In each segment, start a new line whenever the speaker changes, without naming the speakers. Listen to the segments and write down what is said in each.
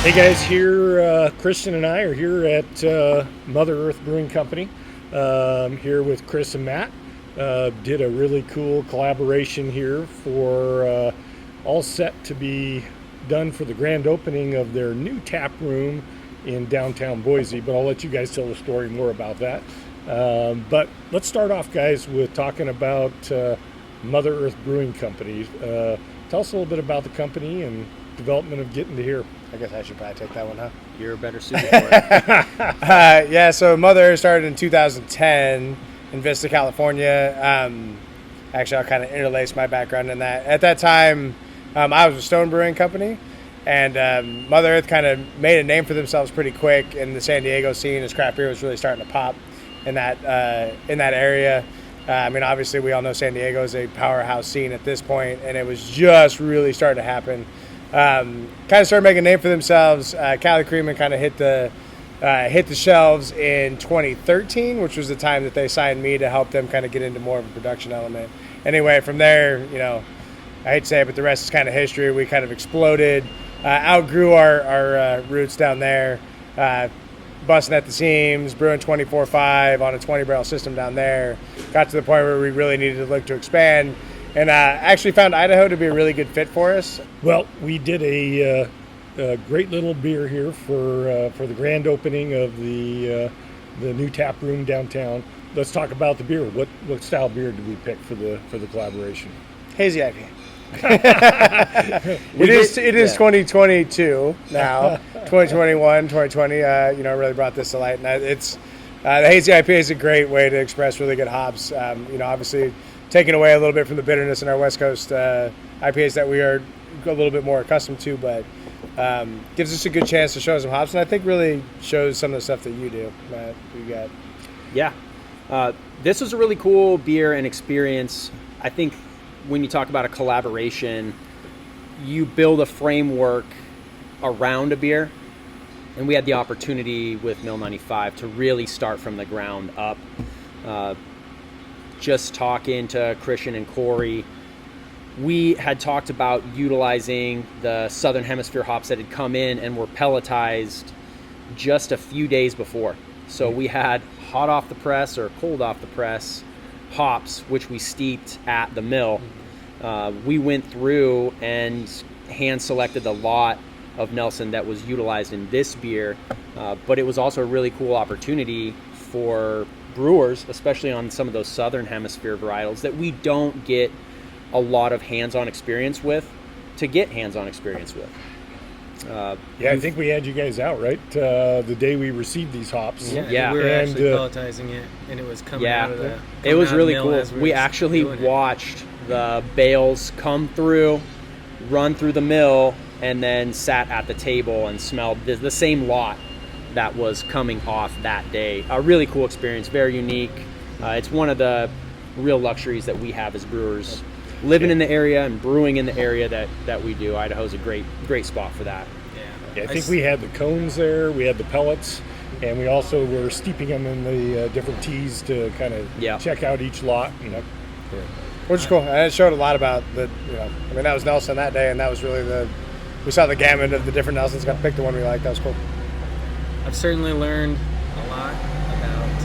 Hey guys, here Christian and I are here at Mother Earth Brewing Company. Here with Chris and Matt. Did a really cool collaboration here for all set to be done for the grand opening of their new tap room in downtown Boise. But I'll let you guys tell the story more about that. But let's start off, guys, with talking about Mother Earth Brewing Company. Tell us a little bit about the company and development of getting to here.
I guess I should probably take that one, huh?
You're better suited for it.
Yeah, so Mother Earth started in 2010 in Vista, California. Actually, I'll kind of interlace my background in that. At that time, I was with Stone Brewing Company, and Mother Earth kind of made a name for themselves pretty quick in the San Diego scene as craft beer was really starting to pop in that area. I mean, obviously, we all know San Diego is a powerhouse scene at this point, and it was just really starting to happen. Kind of started making a name for themselves. Cali Creamin' kind of hit the shelves in 2013, which was the time that they signed me to help them kind of get into more of a production element. Anyway, from there, you know, I hate to say it, but the rest is kind of history. We kind of exploded, outgrew our roots down there, busting at the seams, brewing 24/5 on a 20-barrel system down there. Got to the point where we really needed to look to expand. And actually found Idaho to be a really good fit for us.
Well, we did a great little beer here for the grand opening of the new tap room downtown. Let's talk about the beer. What style beer did we pick for the collaboration?
Hazy IPA. It is 2022 now. 2021, 2020. Really brought this to light, and it's the Hazy IPA is a great way to express really good hops. Obviously, taking away a little bit from the bitterness in our West Coast IPAs that we are a little bit more accustomed to, but gives us a good chance to show some hops, and I think really shows some of the stuff that you do, Matt. You got.
Yeah. This was a really cool beer and experience. I think when you talk about a collaboration, you build a framework around a beer, and we had the opportunity with Mill 95 to really start from the ground up. Just talking to Christian and Corey, we had talked about utilizing the Southern Hemisphere hops that had come in and were pelletized just a few days before. So we had hot off the press or cold off the press hops, which we steeped at the mill. We went through and hand selected the lot of Nelson that was utilized in this beer, but it was also a really cool opportunity for brewers, especially on some of those Southern Hemisphere varietals that we don't get a lot of hands-on experience with, to get hands-on experience with.
I think we had you guys out, right? The day we received these hops.
Yeah. We were actually pelletizing it, and it was coming out of the
it was really cool. We actually watched the bales come through, run through the mill, and then sat at the table and smelled the same lot that was coming off that day. A really cool experience, very unique. It's one of the real luxuries that we have as brewers, living in the area and brewing in the area that we do. Idaho's a great spot for that.
Yeah, I think we had the cones there, we had the pellets, and we also were steeping them in the different teas to kind of check out each lot.
Which is cool. And it showed a lot about that was Nelson that day, and that was really we saw the gamut of the different Nelsons, got to pick the one we liked. That was cool.
I've certainly learned a lot about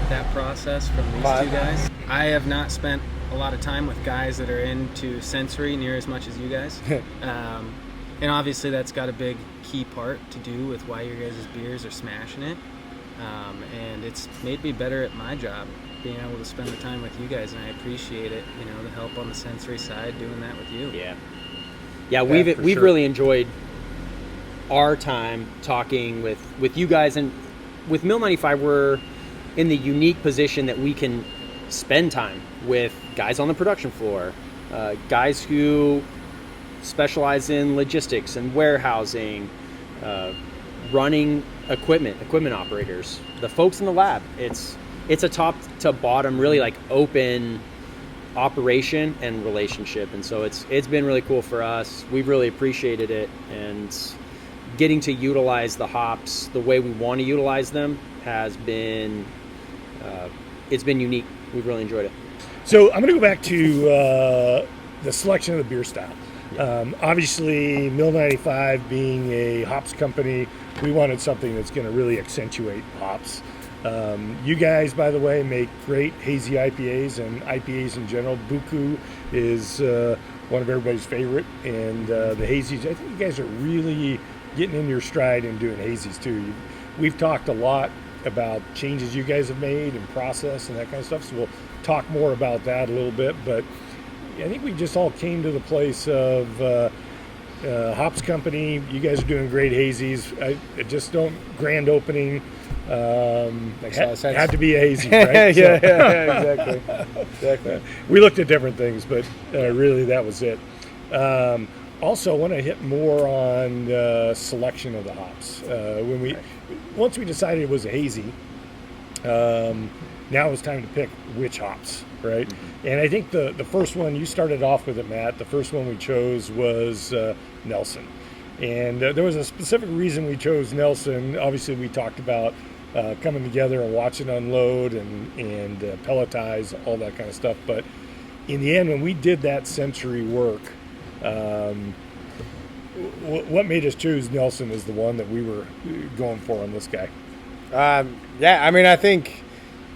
that process from these two guys. I have not spent a lot of time with guys that are into sensory near as much as you guys. And obviously that's got a big key part to do with why your guys' beers are smashing it. And it's made me better at my job, being able to spend the time with you guys, and I appreciate it, the help on the sensory side, doing that with you.
Yeah, we've really enjoyed our time talking with you guys, and with Mill 95 we're in the unique position that we can spend time with guys on the production floor, guys who specialize in logistics and warehousing, running equipment operators, the folks in the lab. It's a top to bottom, really like open operation and relationship, and so it's been really cool for us. We've really appreciated it, and getting to utilize the hops the way we want to utilize them has been it's been unique. We've really enjoyed it.
So I'm going to go back to the selection of the beer style. Obviously, Mill 95 being a hops company, we wanted something that's going to really accentuate hops. You guys, by the way, make great hazy IPAs and IPAs in general. Buku is one of everybody's favorite, and the hazies, I think you guys are really getting in your stride and doing hazies too. We've talked a lot about changes you guys have made and process and that kind of stuff, so we'll talk more about that a little bit, but I think we just all came to the place of hops company. You guys are doing great hazies. I just don't grand opening.
Makes a lot of sense.
Had to be a hazy, right?
Exactly.
We looked at different things, but really that was it. Also, I want to hit more on selection of the hops. Once we decided it was a hazy, now it's time to pick which hops, right? Mm-hmm. And I think the first one, you started off with it, Matt. The first one we chose was Nelson. And there was a specific reason we chose Nelson. Obviously, we talked about coming together and watching unload and pelletize, all that kind of stuff. But in the end, when we did that sensory work, what made us choose Nelson is the one that we were going for on this guy.
I think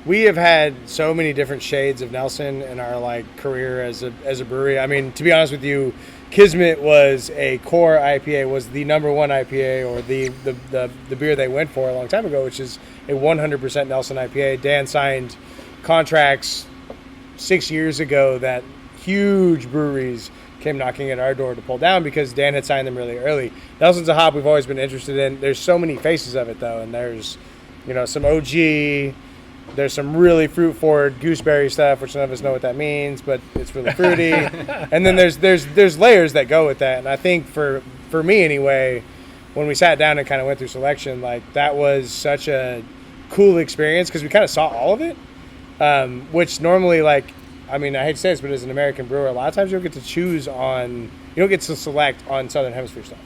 we have had so many different shades of Nelson in our career as a brewery. I mean, to be honest with you, Kismet was a core IPA, was the number one IPA, or the beer they went for a long time ago, which is a 100% Nelson IPA. Dan signed contracts 6 years ago that huge breweries came knocking at our door to pull down because Dan had signed them really early. Nelson's a hop we've always been interested in. There's so many faces of it though, and there's some OG. There's some really fruit-forward gooseberry stuff, which none of us know what that means, but it's really fruity. And then there's layers that go with that. And I think for me anyway, when we sat down and kind of went through selection, that was such a cool experience because we kind of saw all of it, which normally I hate to say this, but as an American brewer, a lot of times you don't get to choose you don't get to select on Southern Hemisphere stuff.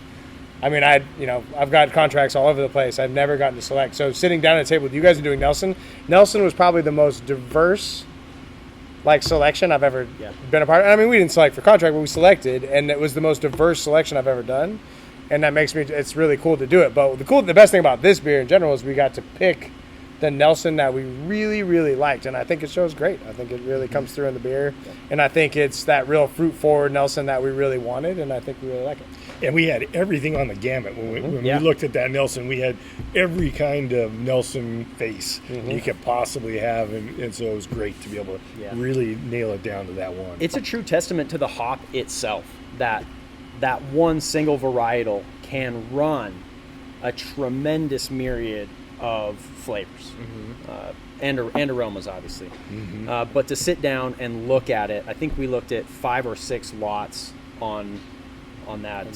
I mean, I've got contracts all over the place. I've never gotten to select. So sitting down at a table with you guys and doing Nelson was probably the most diverse, selection I've ever been a part of. I mean, we didn't select for contract, but we selected, and it was the most diverse selection I've ever done. And that makes it's really cool to do it. But the best thing about this beer in general is we got to pick the Nelson that we really, really liked. And I think it shows great. I think it really comes through in the beer. And I think it's that real fruit-forward Nelson that we really wanted, and I think we really like it.
And we had everything on the gamut. When we looked at that Nelson, we had every kind of Nelson face you could possibly have. And so it was great to be able to really nail it down to that one.
It's a true testament to the hop itself that one single varietal can run a tremendous myriad of flavors and aromas, obviously. But to sit down and look at it, I think we looked at 5 or 6 lots on that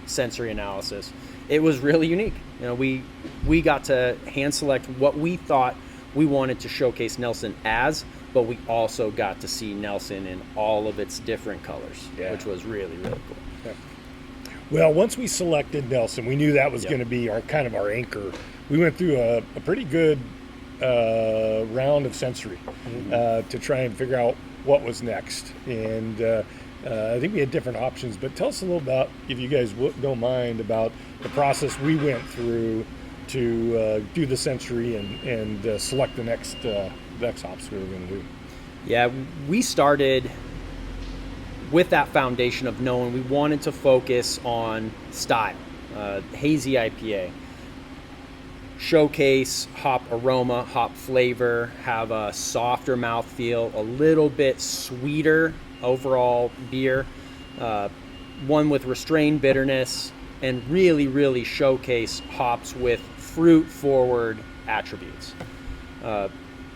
sensory analysis. It was really unique. We got to hand select what we thought we wanted to showcase Nelson as, but we also got to see Nelson in all of its different colors, which was really, really cool.
Yeah. Well, once we selected Nelson, we knew that was going to be our anchor. We went through a pretty good round of sensory to try and figure out what was next. And I think we had different options, but tell us a little about, if you guys don't mind, about the process we went through to do the sensory and select the next hops we were going to do.
Yeah, we started with that foundation of knowing we wanted to focus on style, hazy IPA, showcase hop aroma, hop flavor, have a softer mouthfeel, a little bit sweeter overall beer, one with restrained bitterness, and really, really showcase hops with fruit-forward attributes.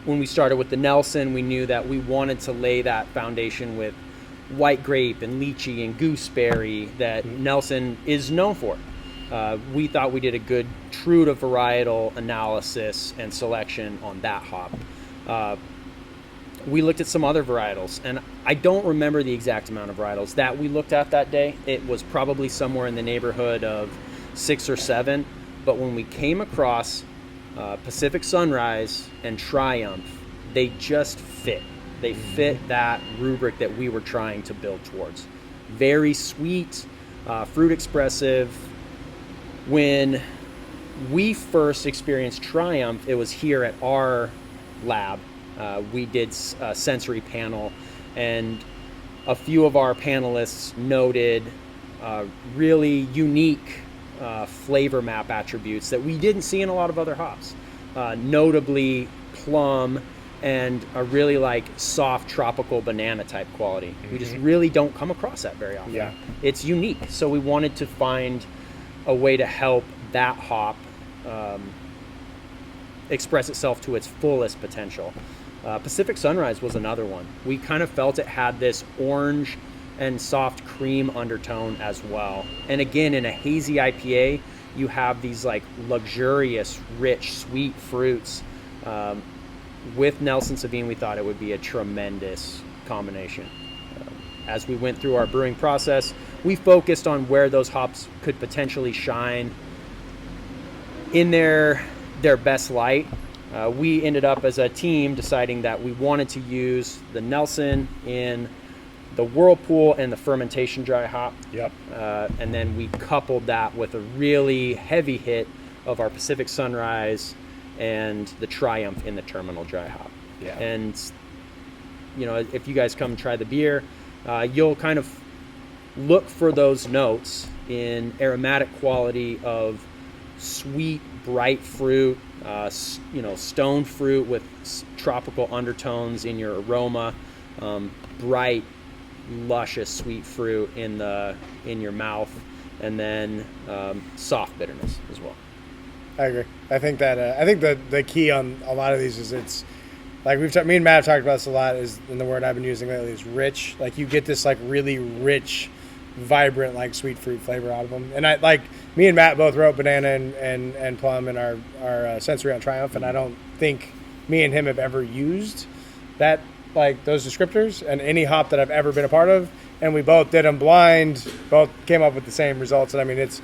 When we started with the Nelson, we knew that we wanted to lay that foundation with white grape and lychee and gooseberry that Nelson is known for. We thought we did a good true to varietal analysis and selection on that hop. We looked at some other varietals, and I don't remember the exact amount of varietals that we looked at that day. It was probably somewhere in the neighborhood of 6 or 7, but when we came across Pacific Sunrise and Triumph, they just fit. They fit that rubric that we were trying to build towards. very sweet, fruit expressive. When we first experienced Triumph, it was here at our lab. We did a sensory panel, and a few of our panelists noted really unique flavor map attributes that we didn't see in a lot of other hops, notably plum and a really like soft tropical banana type quality. We just really don't come across that very often.
Yeah.
It's unique. So we wanted to find a way to help that hop express itself to its fullest potential. Pacific Sunrise was another one. We kind of felt it had this orange and soft cream undertone as well. And again, in a hazy IPA, you have these like luxurious, rich, sweet fruits. With Nelson Sauvin, we thought it would be a tremendous combination. As we went through our brewing process, we focused on where those hops could potentially shine in their best light. We ended up as a team deciding that we wanted to use the Nelson in the Whirlpool and the fermentation dry hop.
Yep.
And then we coupled that with a really heavy hit of our Pacific Sunrise and the Triumph in the terminal dry hop.
Yeah.
And, you know, if you guys come try the beer, you'll kind of look for those notes in aromatic quality of sweet, bright fruit, you know, stone fruit with tropical undertones in your aroma, bright, luscious, sweet fruit in your mouth, and then soft bitterness as well.
I agree. I think that the key on a lot of these is it's like me and Matt have talked about this a lot, is, and the word I've been using lately is rich. Like you get this like really rich, vibrant like sweet fruit flavor out of them. And I like me and Matt both wrote banana and plum in our sensory on Triumph, and I don't think me and him have ever used that, like those descriptors, and any hop that I've ever been a part of. And we both did them blind, both came up with the same results. And I mean, it's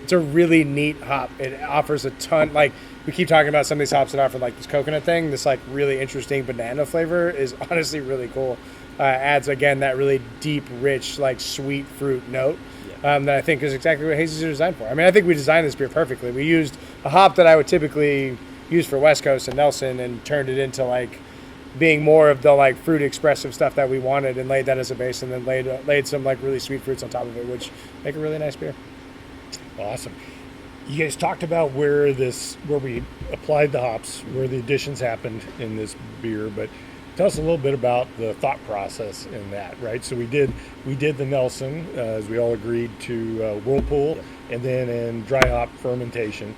a really neat hop. It offers a ton. Like we keep talking about some of these hops that offer like this coconut thing. This like really interesting banana flavor is honestly really cool. Adds again that really deep, rich, like sweet fruit note that I think is exactly what hazies are designed for. I mean, I think we designed this beer perfectly. We used a hop that I would typically use for West Coast and Nelson, and turned it into like being more of the like fruit expressive stuff that we wanted, and laid that as a base, and then laid some like really sweet fruits on top of it, which make a really nice beer.
Awesome. You guys talked about where we applied the hops, where the additions happened in this beer, but tell us a little bit about the thought process in that, right? So we did the Nelson, as we all agreed, to Whirlpool,
Yep.
and then in dry hop fermentation,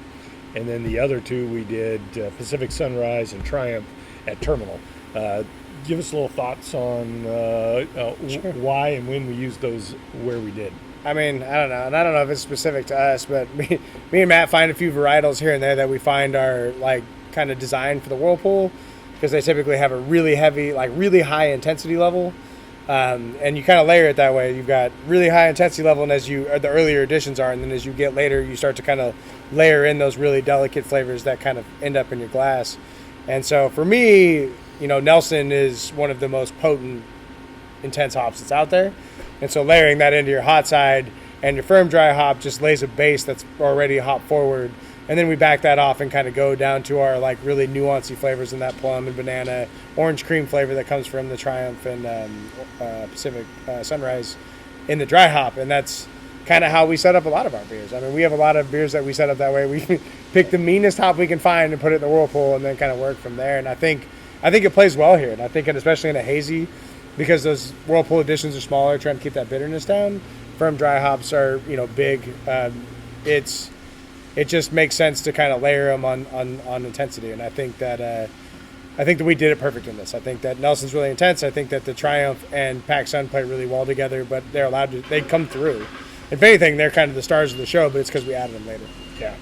and then the other two we did Pacific Sunrise and Triumph at Terminal. Give us a little thoughts on
Sure.
why and when we used those where we did.
I mean, I don't know, and I don't know if it's specific to us, but me and Matt find a few varietals here and there that we find are like kind of designed for the Whirlpool, because they typically have a really heavy, like really high intensity level, and you kind of layer it that way. You've got really high intensity level, and the earlier additions are, and then as you get later, you start to kind of layer in those really delicate flavors that kind of end up in your glass. And so for me, you know, Nelson is one of the most potent, intense hops that's out there. And so layering that into your hot side and your firm dry hop just lays a base that's already hop forward. And then we back that off and kind of go down to our like really nuancy flavors in that plum and banana, orange cream flavor that comes from the Triumph and Pacific Sunrise in the dry hop. And that's kind of how we set up a lot of our beers. I mean, we have a lot of beers that we set up that way. We pick the meanest hop we can find and put it in the Whirlpool, and then kind of work from there. And I think it plays well here. And I think, especially in a hazy, because those Whirlpool additions are smaller, trying to keep that bitterness down. Firm dry hops are, you know, big. It just makes sense to kind of layer them on intensity. And I think that we did it perfect in this. I think that Nelson's really intense. I think that the Triumph and Pac Sun play really well together, but they come through. If anything, they're kind of the stars of the show, but it's because we added them later.
Yeah.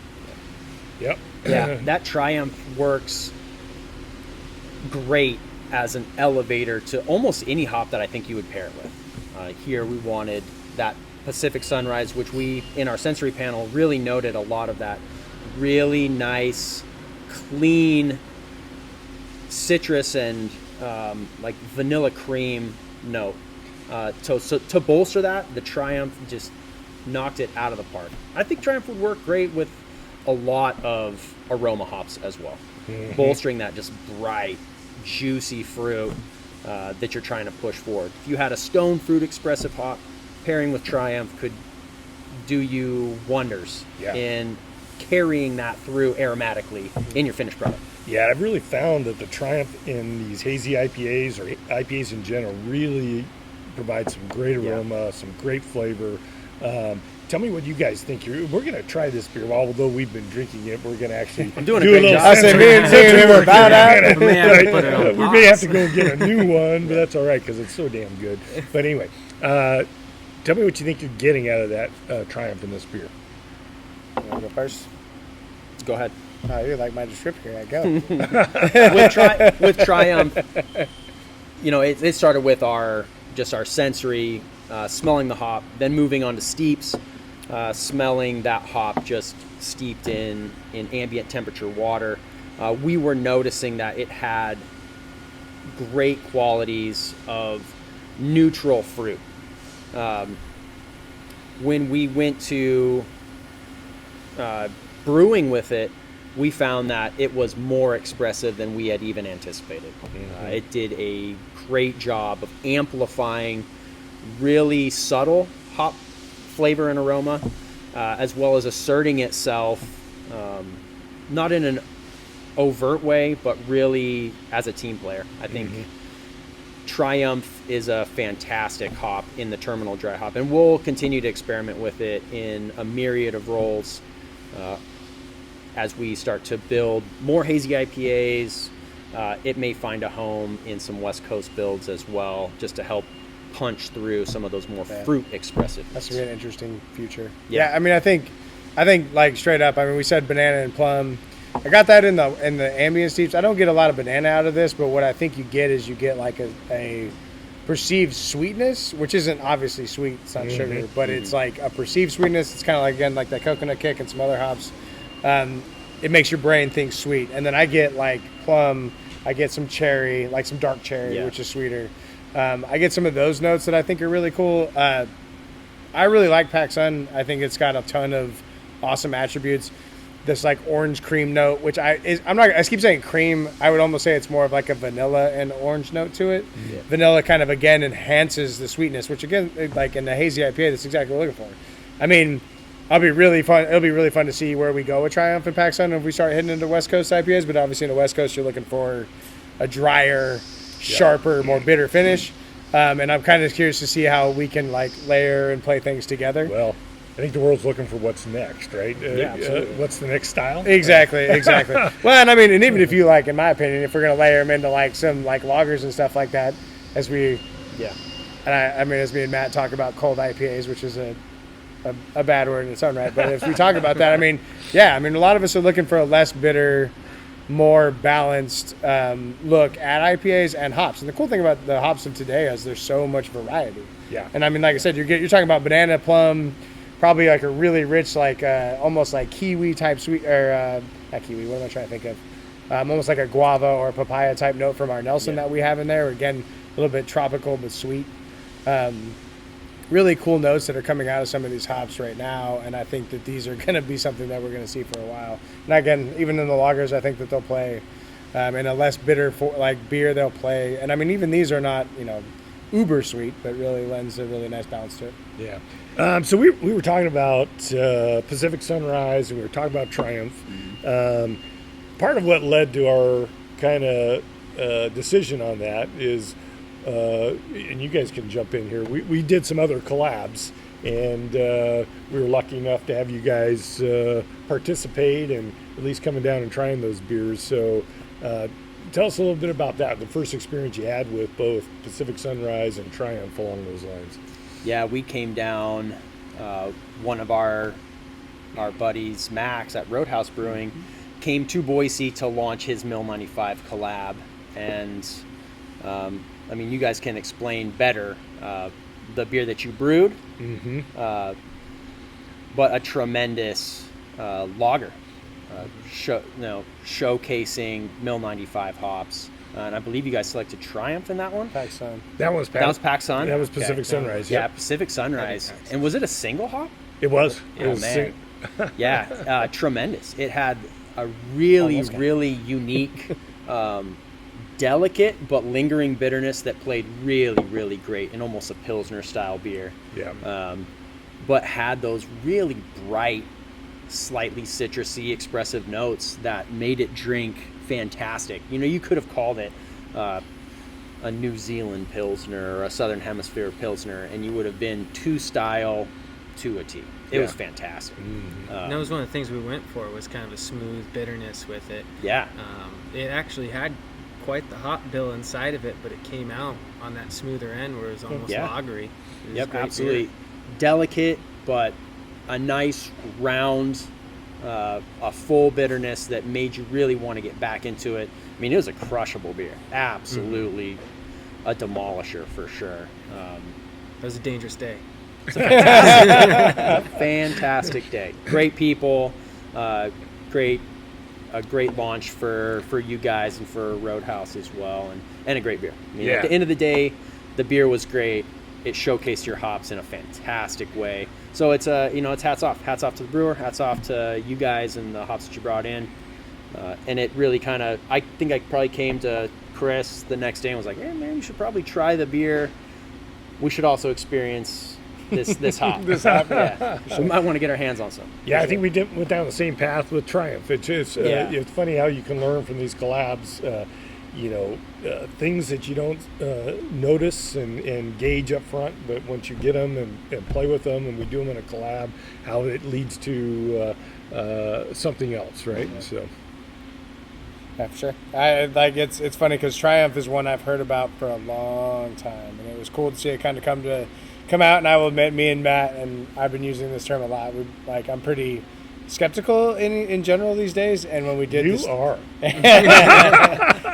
Yep.
Yeah, that Triumph works great as an elevator to almost any hop that I think you would pair it with. Here we wanted that Pacific Sunrise, which we, in our sensory panel, really noted a lot of that really nice, clean citrus and like vanilla cream note. To bolster that, the Triumph just knocked it out of the park. I think Triumph would work great with a lot of aroma hops as well, bolstering that just bright, juicy fruit that you're trying to push forward. If you had a stone fruit expressive hop, pairing with Triumph could do you wonders in carrying that through aromatically in your finished product.
Yeah, I've really found that the Triumph in these hazy IPAs or IPAs in general really provide some great aroma, some great flavor. Tell me what you guys think. We're going to try this beer. Although we've been drinking it, we're going to actually
I'm doing a
do
great
little
job.
I say me and him are about out.
We may have to put it on
We may have
pause.
to go get a new one, but that's all right because it's so damn good. But anyway, tell me what you think you're getting out of that Triumph in this beer.
You want to go first?
Go ahead.
Oh, you're like my descriptor. I go.
With Triumph, it started with our sensory, smelling the hop, then moving on to steeps, smelling that hop just steeped in ambient temperature water. We were noticing that it had great qualities of neutral fruit. When we went to brewing with it, we found that it was more expressive than we had even anticipated. It did a great job of amplifying really subtle hop flavor and aroma, as well as asserting itself, not in an overt way, but really as a team player. I think Triumph is a fantastic hop in the terminal dry hop, and we'll continue to experiment with it in a myriad of roles as we start to build more hazy IPAs. It may find a home in some West Coast builds as well, just to help punch through some of those more fruit expressive.
That's a really interesting future.
Yeah.
I mean, I think like straight up. I mean, we said banana and plum. I got that in the ambient steeps. I don't get a lot of banana out of this, but what I think you get is you get like a perceived sweetness, which isn't obviously sweet. It's not sugar, but it's like a perceived sweetness. It's kind of like, again, like that coconut kick and some other hops. It makes your brain think sweet. And then I get like plum. I get some cherry, like some dark cherry, which is sweeter. I get some of those notes that I think are really cool. I really like PacSun. I think it's got a ton of awesome attributes. This like orange cream note, which I keep saying cream. I would almost say it's more of like a vanilla and orange note to it. Yeah. Vanilla kind of again enhances the sweetness, which again, like in the hazy IPA, that's exactly what we're looking for. I mean, it'll be really fun to see where we go with Triumph and PacSun if we start heading into West Coast IPAs. But obviously in the West Coast, you're looking for a drier, sharper, more bitter finish. And I'm kind of curious to see how we can like layer and play things together.
Well, I think the world's looking for what's next, right? What's the next style?
Exactly. Well, and I mean, and even if you like, in my opinion, if we're gonna layer them into like some like lagers and stuff like that, as we, and I mean, as me and Matt talk about cold IPAs, which is a bad word in its own right, but if we talk about that, I mean, a lot of us are looking for a less bitter, more balanced look at IPAs and hops. And the cool thing about the hops of today is there's so much variety. Yeah. And I mean, like I said, you're talking about banana, plum. Probably like a really rich, like almost like kiwi type sweet, or not kiwi. What am I trying to think of? Almost like a guava or papaya type note from our Nelson that we have in there. Again, a little bit tropical but sweet. Really cool notes that are coming out of some of these hops right now, and I think that these are going to be something that we're going to see for a while. And again, even in the lagers, I think that they'll play in a less bitter beer. They'll play, and I mean, even these are not uber sweet, but really lends a really nice balance to it.
Yeah. So we were talking about Pacific Sunrise, and we were talking about Triumph. Part of what led to our kind of decision on that is, and you guys can jump in here, we did some other collabs, and we were lucky enough to have you guys participate and at least coming down and trying those beers. So tell us a little bit about that, the first experience you had with both Pacific Sunrise and Triumph along those lines.
Yeah, we came down, one of our buddies, Max, at Roadhouse Brewing, came to Boise to launch his Mill 95 collab. And, I mean, you guys can explain better the beer that you brewed, but a tremendous lager, showcasing Mill 95 hops. And I believe you guys selected Triumph in that one.
PacSun.
That was
That was PacSun.
That was Pacific Sunrise.
Yeah,
Yep.
Pacific Sunrise. And was it a single hop?
It was.
Oh,
It was
man. Yeah, tremendous. It had a really, really unique, delicate but lingering bitterness that played really, really great in almost a Pilsner style beer.
Yeah.
But had those really bright, slightly citrusy, expressive notes that made it drink fantastic. You know, you could have called it a New Zealand Pilsner or a Southern Hemisphere Pilsner, and you would have been to style to a T. It was fantastic.
Mm-hmm.
And that was one of the things we went for, was kind of a smooth bitterness with it.
Yeah.
It actually had quite the hop bill inside of it, but it came out on that smoother end where it was almost lagery. It was
Yep,
great
absolutely.
beer.
Delicate, but a nice round, a full bitterness that made you really want to get back into it. I mean, it was a crushable beer. Absolutely a demolisher for sure.
It was a dangerous day.
It's a fantastic day. Great people, a great launch for you guys and for Roadhouse as well, and a great beer. I mean, at the end of the day, the beer was great. It showcased your hops in a fantastic way. So it's it's hats off to the brewer, hats off to you guys and the hops that you brought in. And it really kind of, I think I probably came to Chris the next day and was like, "Hey man, you should probably try the beer. We should also experience this hop.
This hop.
Yeah. We might want to get our hands on some."
Yeah, I think we went down the same path with Triumph. It's just, it's funny how you can learn from these collabs, things that you don't notice and gauge up front, but once you get them and play with them and we do them in a collab, how it leads to something else, right? So.
Yeah, for sure. It's funny because Triumph is one I've heard about for a long time, and it was cool to see it kind of come out. And I will admit, me and Matt, and I've been using this term a lot. I'm pretty skeptical in general these days. And when we did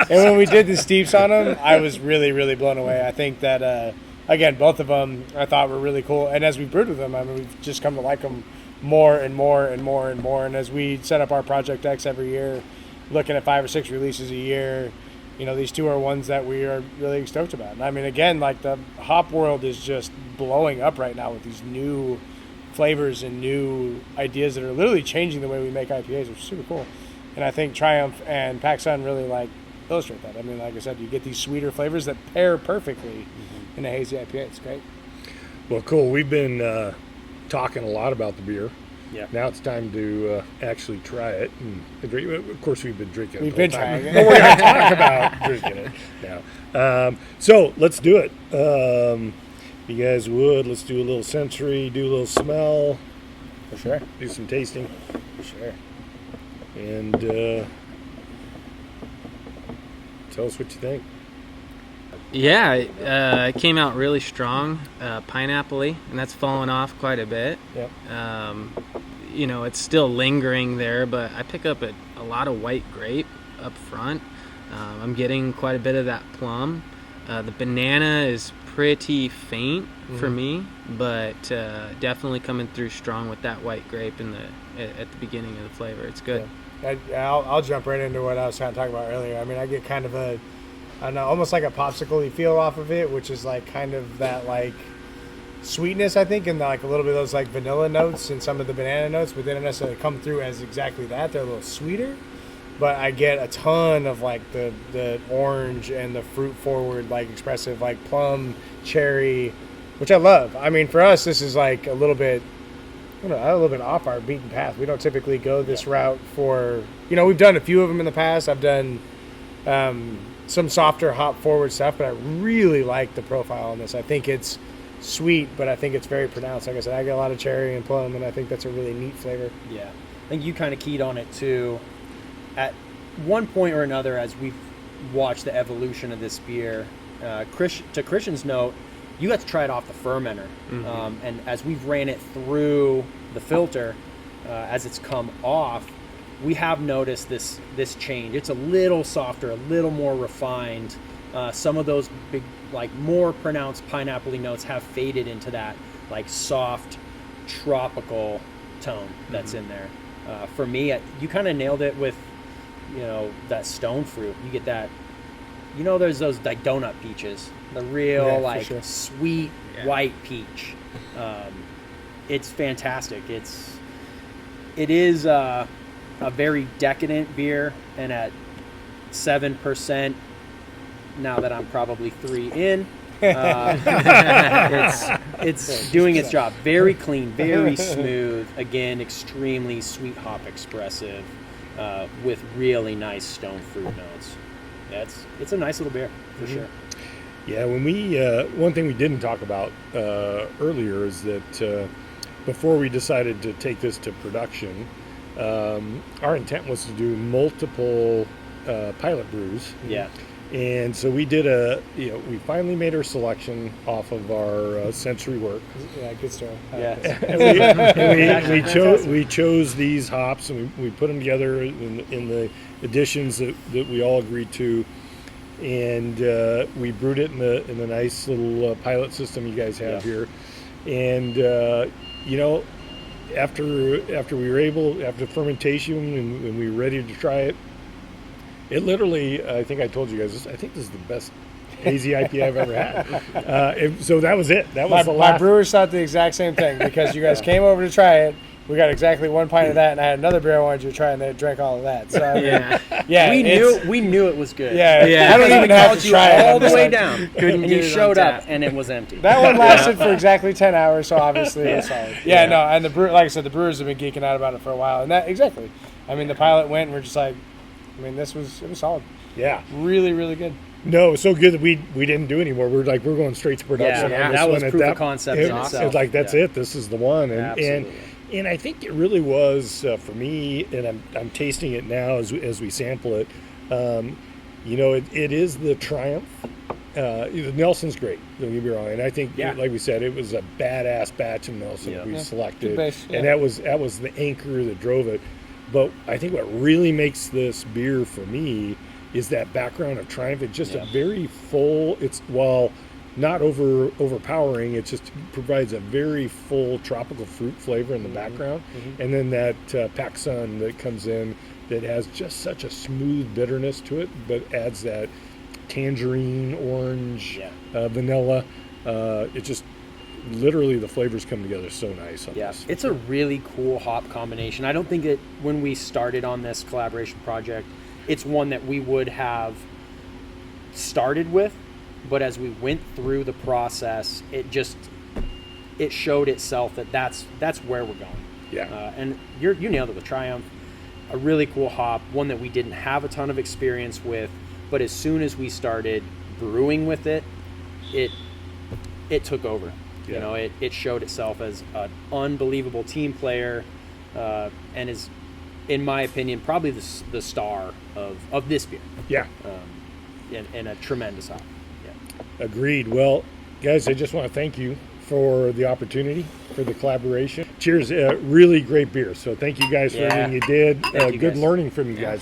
and when we did the steeps on them, I was really, really blown away. I think that again, both of them I thought were really cool. And as we brewed with them, I mean, we've just come to like them more and more and more and more. And as we set up our Project X every year, looking at 5 or 6 releases a year, these two are ones that we are really stoked about. And I mean, again, like the hop world is just blowing up right now with these new flavors and new ideas that are literally changing the way we make IPAs, which is super cool. And I think Triumph and PacSun really illustrate that. I mean, like I said, you get these sweeter flavors that pair perfectly in a hazy IPA. It's great.
Well, cool. We've been talking a lot about the beer.
Yeah.
Now it's time to actually try it and drink it. Of course, we've been drinking it.
We've been trying it.
But we're going to talk about drinking it now. So let's do it. If you guys would, let's do a little sensory, do a little smell.
For sure.
Do some tasting.
For sure.
And tell us what you think.
Yeah, it came out really strong, pineapple-y, and that's fallen off quite a bit.
Yep.
It's still lingering there, but I pick up a lot of white grape up front. I'm getting quite a bit of that plum. The banana is pretty faint for me, but definitely coming through strong with that white grape at the beginning of the flavor. It's good.
Yeah. I'll jump right into what I was trying to talk about earlier. I mean, I get kind of I don't know, almost like a popsicle-y feel off of it, which is like kind of that like sweetness, I think, and like a little bit of those like vanilla notes and some of the banana notes, but they don't necessarily come through as exactly that. They're a little sweeter, but I get a ton of like the orange and the fruit forward, like expressive, like plum, cherry, which I love. I mean, for us, this is like a little bit off our beaten path. We don't typically go this route for, we've done a few of them in the past. I've done some softer hop forward stuff, but I really like the profile on this. I think it's sweet, but I think it's very pronounced. Like I said, I get a lot of cherry and plum, and I think that's a really neat flavor.
Yeah. I think you kind of keyed on it too. At one point or another, as we've watched the evolution of this beer, to Christian's note, you got to try it off the fermenter. And as we've ran it through the filter, as it's come off, we have noticed this change. It's a little softer, a little more refined. Some of those big, like more pronounced pineapple-y notes have faded into that like soft, tropical tone that's in there. For me, you kind of nailed it with, that stone fruit. You get that there's those like donut peaches, the real like
sure.
sweet white peach. It's fantastic. It is a very decadent beer, and at 7%, now that I'm probably 3 in, it's doing its job. Very clean, very smooth. Again, extremely sweet hop expressive, with really nice stone fruit notes. Yeah, it's a nice little beer for sure.
Yeah, when we one thing we didn't talk about earlier is that before we decided to take this to production, our intent was to do multiple pilot brews.
Yeah.
And so we did we finally made our selection off of our sensory work.
Yeah, good story.
And we chose these hops, and we put them together in the additions that we all agreed to, and we brewed it in the nice little pilot system you guys have here. And after we were able, after fermentation and we were ready to try it, it literally, I think I told you guys, I think this is the best hazy IPA I've ever had. So that was it. That was the last.
My brewers thought the exact same thing, because you guys came over to try it. We got exactly 1 pint of that, and I had another beer I wanted you to try, and they drank all of that. So I mean,
we knew it was good.
Yeah. I don't even have to try it
all the way down, and you showed up,
tap.
and it was empty.
That one lasted for exactly 10 hours, so obviously it's solid. Yeah, no, and like I said, the brewers have been geeking out about it for a while, and that exactly. I mean, the pilot went, and we're just like, it was solid.
Yeah.
Really, really good.
No, it was so good that we didn't do anymore. We're going straight to production.
Yeah,
on this
that was
one.
proof of concept in itself.
It's like, that's it. This is the one.
Absolutely.
And I think it really was for me, and I'm tasting it now as we sample it. It is the Triumph. Nelson's great. Don't get me wrong. And I think, like we said, it was a badass batch of Nelson we selected,
Good base,
and that was the anchor that drove it. But I think what really makes this beer for me is that background of Triumph. It's just a very full. It's while not overpowering, it just provides a very full tropical fruit flavor in the background, and then that Paxson that comes in that has just such a smooth bitterness to it, but adds that tangerine, orange, vanilla. It just literally the flavors come together so nice on this.
It's a really cool hop combination. I don't think that when we started on this collaboration project, it's one that we would have started with, but as we went through the process, it showed itself that that's where we're going.
Yeah.
And you nailed it with Triumph. A really cool hop, one that we didn't have a ton of experience with, but as soon as we started brewing with it took over.
Yeah.
It showed itself as an unbelievable team player, and is, in my opinion, probably the star of this beer.
Yeah.
And a tremendous hop. Yeah.
Agreed. Well, guys, I just want to thank you for the opportunity, for the collaboration. Cheers. Really great beer. So thank you guys for everything you did.
Thank you
good
guys.
learning from you guys.